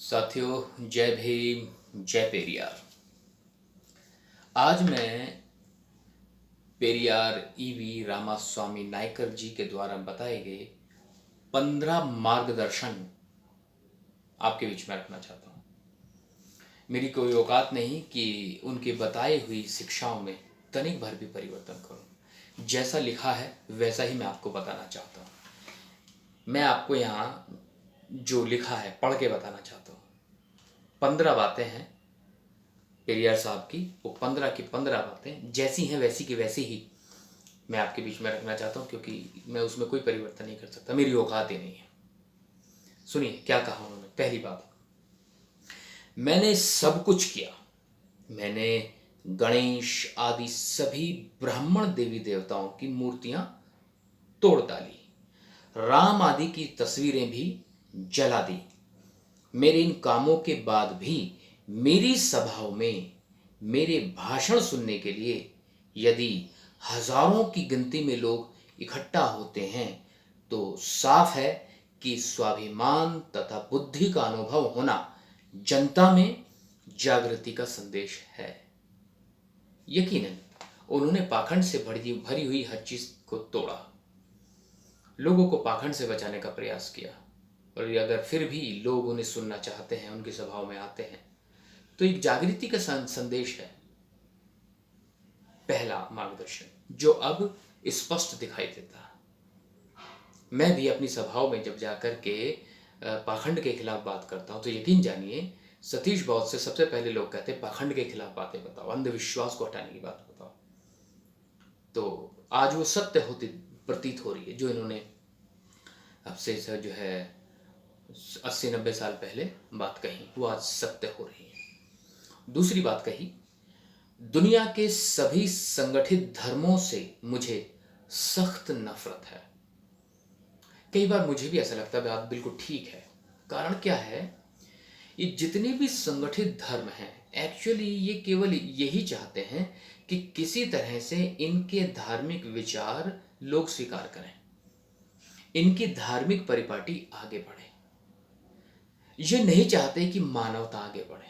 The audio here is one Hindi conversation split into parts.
साथियों, जय भीम, जय पेरियार। आज मैं पेरियार ईवी रामास्वामी नायकर जी के द्वारा बताए गए 15 मार्गदर्शन आपके बीच में रखना चाहता हूँ। मेरी कोई औकात नहीं कि उनके बताए हुई शिक्षाओं में तनिक भर भी परिवर्तन करूँ। जैसा लिखा है वैसा ही मैं आपको बताना चाहता हूँ। मैं आपको यहाँ जो लिखा है पढ़ के बताना चाहता हूँ। 15 बातें हैं पेरियार साहब की, वो 15 की 15 बातें जैसी हैं वैसी की वैसी ही मैं आपके बीच में रखना चाहता हूँ, क्योंकि मैं उसमें कोई परिवर्तन नहीं कर सकता, मेरी औकात ही नहीं है। सुनिए क्या कहा उन्होंने। पहली बात, मैंने सब कुछ किया। मैंने गणेश आदि सभी ब्राह्मण देवी देवताओं की मूर्तियां तोड़ डाली, राम आदि की तस्वीरें भी जला दी। मेरे इन कामों के बाद भी मेरी सभाओं में मेरे भाषण सुनने के लिए यदि हजारों की गिनती में लोग इकट्ठा होते हैं तो साफ है कि स्वाभिमान तथा बुद्धि का अनुभव होना जनता में जागृति का संदेश है। यकीनन उन्होंने पाखंड से भरी हुई हर चीज को तोड़ा, लोगों को पाखंड से बचाने का प्रयास किया, और अगर फिर भी लोग उन्हें सुनना चाहते हैं, उनकी सभाओं में आते हैं, तो एक जागृति का संदेश है। पहला मार्गदर्शन जो अब स्पष्ट दिखाई देता है। मैं भी अपनी सभाओं में जब जाकर के पाखंड के खिलाफ बात करता हूं तो यकीन जानिए सतीश बौद्ध से सबसे पहले लोग कहते हैं पाखंड के खिलाफ बातें बताओ, अंधविश्वास को हटाने की बात बताओ। तो आज वो सत्य होती प्रतीत हो रही है जो इन्होंने अब से जो है 80-90 साल पहले बात कही, वो आज सत्य हो रही है। दूसरी बात कही, दुनिया के सभी संगठित धर्मों से मुझे सख्त नफरत है। कई बार मुझे भी ऐसा लगता है बात बिल्कुल ठीक है। कारण क्या है, ये जितने भी संगठित धर्म हैं एक्चुअली ये केवल यही चाहते हैं कि किसी तरह से इनके धार्मिक विचार लोग स्वीकार करें, इनकी धार्मिक परिपाटी आगे बढ़े। ये नहीं चाहते कि मानवता आगे बढ़े,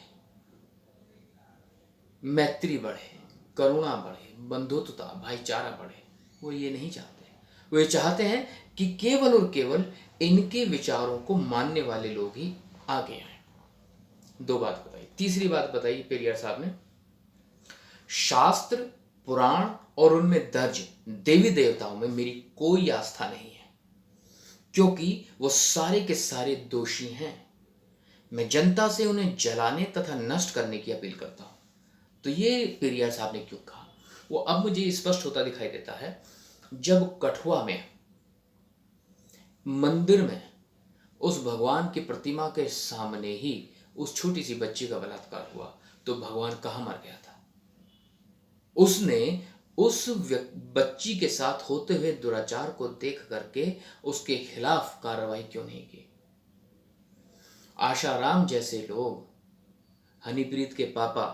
मैत्री बढ़े, करुणा बढ़े, बंधुत्वता, भाईचारा बढ़े। वो ये नहीं चाहते। वो ये चाहते हैं कि केवल और केवल इनके विचारों को मानने वाले लोग ही आगे आए। दो बात बताई। तीसरी बात बताई पेरियार साहब ने, शास्त्र पुराण और उनमें दर्ज देवी देवताओं में मेरी कोई आस्था नहीं है, क्योंकि वो सारे के सारे दोषी हैं। मैं जनता से उन्हें जलाने तथा नष्ट करने की अपील करता हूं। तो ये पेरियार साहब ने क्यों कहा, वो अब मुझे स्पष्ट होता दिखाई देता है। जब कठुआ में मंदिर में उस भगवान की प्रतिमा के सामने ही उस छोटी सी बच्ची का बलात्कार हुआ, तो भगवान कहां मर गया था? उसने उस बच्ची के साथ होते हुए दुराचार को देख करके उसके खिलाफ कार्रवाई क्यों नहीं की? आशाराम जैसे लोग, हनीप्रीत के पापा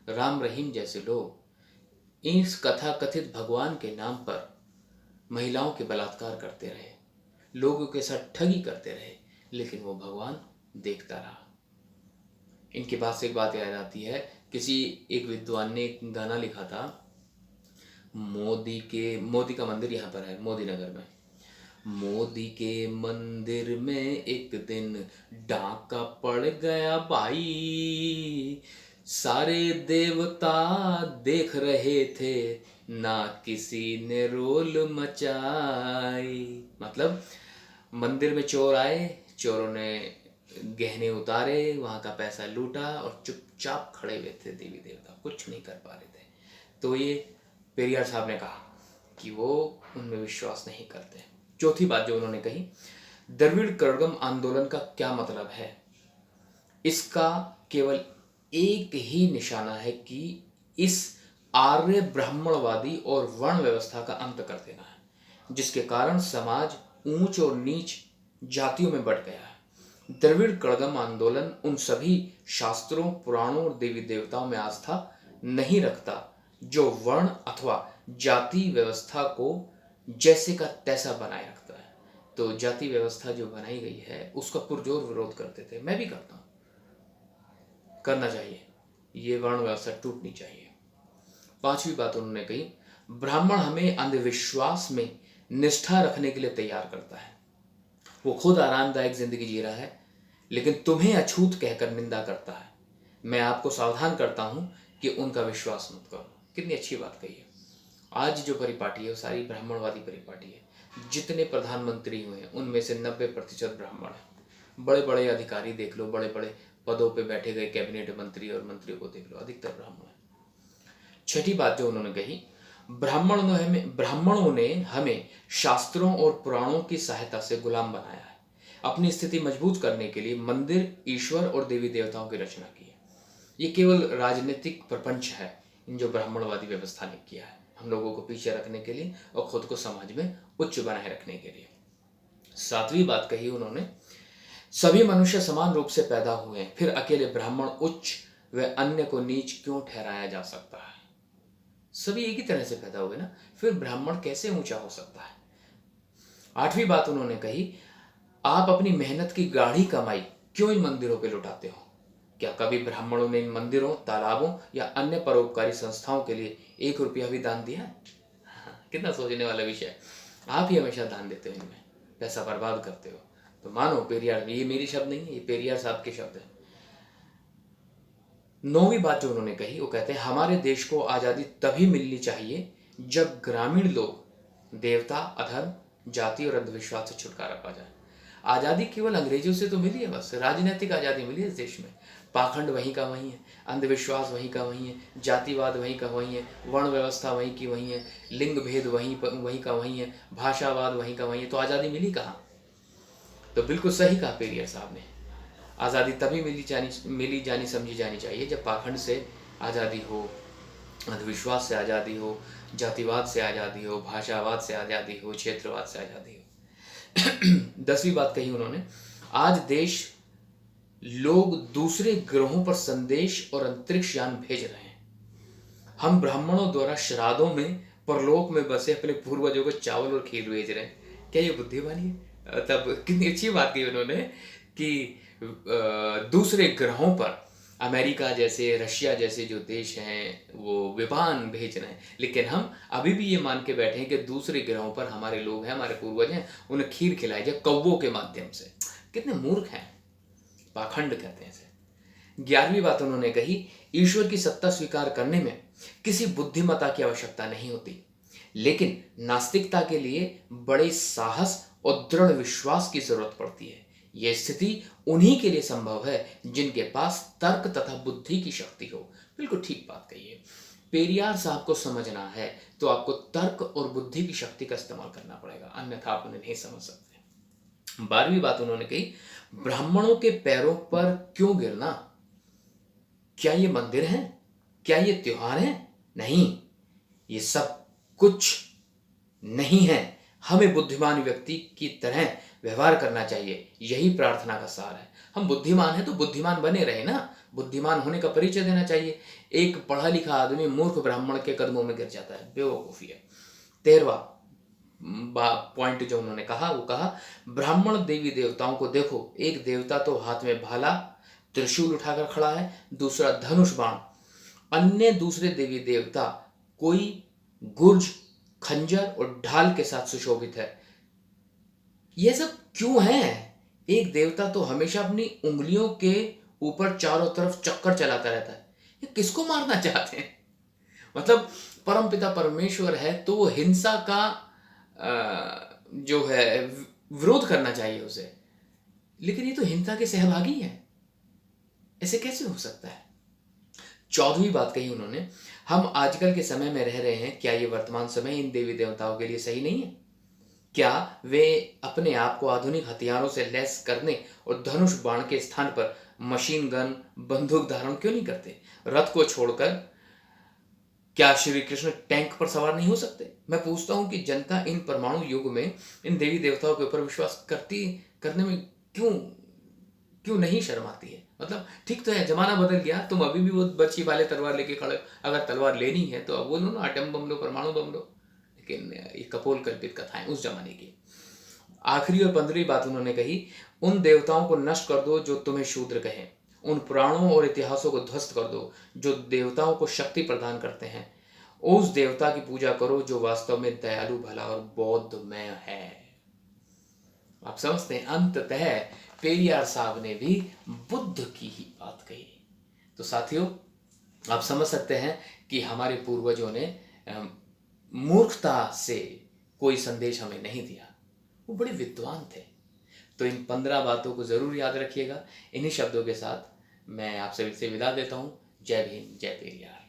राम रहीम जैसे लोग इस कथा कथित भगवान के नाम पर महिलाओं के बलात्कार करते रहे, लोगों के साथ ठगी करते रहे, लेकिन वो भगवान देखता रहा। इनके पास से एक बात याद आती है, किसी एक विद्वान ने एक गाना लिखा था, मोदी का मंदिर यहाँ पर है मोदी नगर में। मोदी के मंदिर में एक दिन डाका पड़ गया भाई, सारे देवता देख रहे थे, ना किसी ने रोल मचाई। मतलब मंदिर में चोर आए, चोरों ने गहने उतारे, वहां का पैसा लूटा और चुपचाप खड़े हुए थे देवी देवता, कुछ नहीं कर पा रहे थे। तो ये पेरियार साहब ने कहा कि वो उनमें विश्वास नहीं करते। चौथी बात जो उन्होंने कही, द्रविड़ कड़गम आंदोलन का क्या मतलब है? इसका केवल एक ही निशाना है कि इस आर्य ब्राह्मणवादी और वर्ण व्यवस्था का अंत कर देना है, जिसके कारण समाज ऊंच और नीच जातियों में बढ़ गया है। द्रविड़ कड़गम आंदोलन उन सभी शास्त्रों, पुराणों और देवी देवताओं में आस्था नहीं रखता जो वर्ण अथवा जाति व्यवस्था को जैसे का तैसा बनाए रखता है। तो जाति व्यवस्था जो बनाई गई है उसका पुरजोर विरोध करते थे, मैं भी करता हूँ। करना चाहिए, ये वर्ण व्यवस्था टूटनी चाहिए। पांचवी बात उन्होंने कही, ब्राह्मण हमें अंधविश्वास में निष्ठा रखने के लिए तैयार करता है। वो खुद आरामदायक जिंदगी जी रहा है, लेकिन तुम्हें अछूत कहकर निंदा करता है। मैं आपको सावधान करता हूं कि उनका विश्वास मत करो। कितनी अच्छी बात कही है। आज जो परिपाटी है वो सारी ब्राह्मणवादी परिपाटी है। जितने प्रधानमंत्री हुए हैं उनमें से 90% ब्राह्मण हैं। बड़े बड़े अधिकारी देख लो, बड़े बड़े पदों पे बैठे गए कैबिनेट मंत्री और मंत्रियों को देख लो, अधिकतर ब्राह्मण हैं। छठी बात जो उन्होंने कही, ब्राह्मणों ने हमें शास्त्रों और पुराणों की सहायता से गुलाम बनाया है। अपनी स्थिति मजबूत करने के लिए मंदिर, ईश्वर और देवी देवताओं की रचना की है। ये केवल राजनीतिक प्रपंच है इन जो ब्राह्मणवादी व्यवस्था ने किया है, हम लोगों को पीछे रखने के लिए और खुद को समाज में उच्च बनाए रखने के लिए। सातवीं बात कही उन्होंने, सभी मनुष्य समान रूप से पैदा हुए हैं, फिर अकेले ब्राह्मण उच्च व अन्य को नीच क्यों ठहराया जा सकता है। सभी एक ही तरह से पैदा हुए ना, फिर ब्राह्मण कैसे ऊंचा हो सकता है। आठवीं बात उन्होंने कही, आप अपनी मेहनत की गाढ़ी कमाई क्यों इन मंदिरों पे लुटाते हो। क्या कभी ब्राह्मणों ने इन मंदिरों, तालाबों या अन्य परोपकारी संस्थाओं के लिए 1 रुपया भी दान दिया। कितना सोचने वाला विषय है। आप ही हमेशा दान देते हो, इनमें पैसा बर्बाद करते हो। तो मानो पेरियार, ये मेरी शब्द नहीं है, ये पेरियार साहब के शब्द है। नौवीं बात जो उन्होंने कही, वो कहते हैं हमारे देश को आज़ादी तभी मिलनी चाहिए जब ग्रामीण लोग देवता, अधर्म, जाति और अंधविश्वास से छुटकारा पा जाए। आज़ादी केवल अंग्रेजों से तो मिली है, बस राजनीतिक आज़ादी मिली है इस देश में। पाखंड वहीं का वहीं है, अंधविश्वास वहीं का वहीं है, जातिवाद वहीं का वहीं है, वर्ण व्यवस्था वहीं की वहीं है, लिंग भेद वहीं का वहीं है, भाषावाद वहीं का वहीं है। तो आज़ादी मिली कहाँ। तो बिल्कुल सही कहा पेरियर साहब ने, आज़ादी तभी मिली जानी समझी जानी चाहिए जब पाखंड से आज़ादी हो, अंधविश्वास से आज़ादी हो, जातिवाद से आज़ादी हो, भाषावाद से आज़ादी हो, क्षेत्रवाद से आज़ादी हो। 10वीं बात कही उन्होंने, आज देश लोग दूसरे ग्रहों पर संदेश और अंतरिक्ष यान भेज रहे हैं। हम ब्राह्मणों द्वारा श्राद्धों में परलोक में बसे अपने पूर्वजों को चावल और खीर भेज रहे हैं। क्या ये बुद्धिमानी है। तब कितनी अच्छी बात की उन्होंने कि दूसरे ग्रहों पर अमेरिका जैसे, रशिया जैसे जो देश हैं वो विमान भेज रहे हैं, लेकिन हम अभी भी ये मान के बैठे हैं कि दूसरे ग्रहों पर हमारे लोग हैं, हमारे पूर्वज हैं, उन्हें खीर खिलाई जाए कौवों के माध्यम से। कितने मूर्ख हैं, पाखंड कहते हैं इसे। 11वीं बात उन्होंने कही, ईश्वर की सत्ता स्वीकार करने में किसी बुद्धिमत्ता की आवश्यकता नहीं होती, लेकिन नास्तिकता के लिए बड़े साहस और दृढ़ विश्वास की जरूरत पड़ती है। यह स्थिति उन्हीं के लिए संभव है जिनके पास तर्क तथा बुद्धि की शक्ति हो। बिल्कुल ठीक बात कही है। पेरियार साहब को समझना है तो आपको तर्क और बुद्धि की शक्ति का इस्तेमाल करना पड़ेगा, अन्यथा आप उन्हें नहीं समझ सकते। 12वीं बात उन्होंने कही, ब्राह्मणों के पैरों पर क्यों गिरना। क्या ये मंदिर हैं, क्या ये त्योहार हैं। नहीं, ये सब कुछ नहीं है। हमें बुद्धिमान व्यक्ति की तरह व्यवहार करना चाहिए, यही प्रार्थना का सार है। हम बुद्धिमान हैं तो बुद्धिमान बने रहे ना, बुद्धिमान होने का परिचय देना चाहिए। एक पढ़ा लिखा आदमी मूर्ख ब्राह्मण के कदमों में गिर जाता है, बेवकूफी है। 13वां पॉइंट जो उन्होंने कहा, वो कहा, ब्राह्मण देवी देवताओं को देखो, एक देवता तो हाथ में भाला त्रिशूल उठाकर खड़ा है, दूसरा धनुष बाण, अन्य दूसरे देवी देवता कोई गुर्ज, खंजर और ढाल के साथ सुशोभित है। यह सब क्यों है। एक देवता तो हमेशा अपनी उंगलियों के ऊपर चारों तरफ चक्कर चलाता रहता है, ये किसको मारना चाहते हैं। मतलब परमपिता परमेश्वर है तो वो हिंसा का जो है विरोध करना चाहिए उसे, लेकिन ये तो हिंसा के सहभागी है, ऐसे कैसे हो सकता है। 14वीं बात कही उन्होंने, हम आजकल के समय में रह रहे हैं, क्या ये वर्तमान समय इन देवी देवताओं के लिए सही नहीं है। क्या वे अपने आप को आधुनिक हथियारों से लैस करने और धनुष बाण के स्थान पर मशीन गन, बंदूक धारण क्यों नहीं करते। रथ को छोड़कर क्या श्री कृष्ण टैंक पर सवार नहीं हो सकते। मैं पूछता हूं कि जनता इन परमाणु युग में इन देवी देवताओं के ऊपर विश्वास करने में क्यों नहीं शर्माती है। मतलब ठीक तो है, जमाना बदल गया, तुम अभी भी वो बर्छी वाले तलवार लेके खड़े, अगर तलवार लेनी है तो अब बोलो ना, एटम बम लो, परमाणु बम लो। लेकिन ये कपोल कल्पित कथाएं उस जमाने की। आखिरी और 15वीं बात उन्होंने कही, उन देवताओं को नष्ट कर दो जो तुम्हें शूद्र कहें, उन पुराणों और इतिहासों को ध्वस्त कर दो जो देवताओं को शक्ति प्रदान करते हैं। उस देवता की पूजा करो जो वास्तव में दयालु, भला और बौद्धमय है। आप समझते हैं, अंततः पेरियार साहब ने भी बुद्ध की ही बात कही। तो साथियों, आप समझ सकते हैं कि हमारे पूर्वजों ने मूर्खता से कोई संदेश हमें नहीं दिया, वो बड़े विद्वान थे। तो इन 15 बातों को जरूर याद रखिएगा। इन्हीं शब्दों के साथ मैं आप सभी से विदा देता हूँ। जय भीम, जय पेरियार।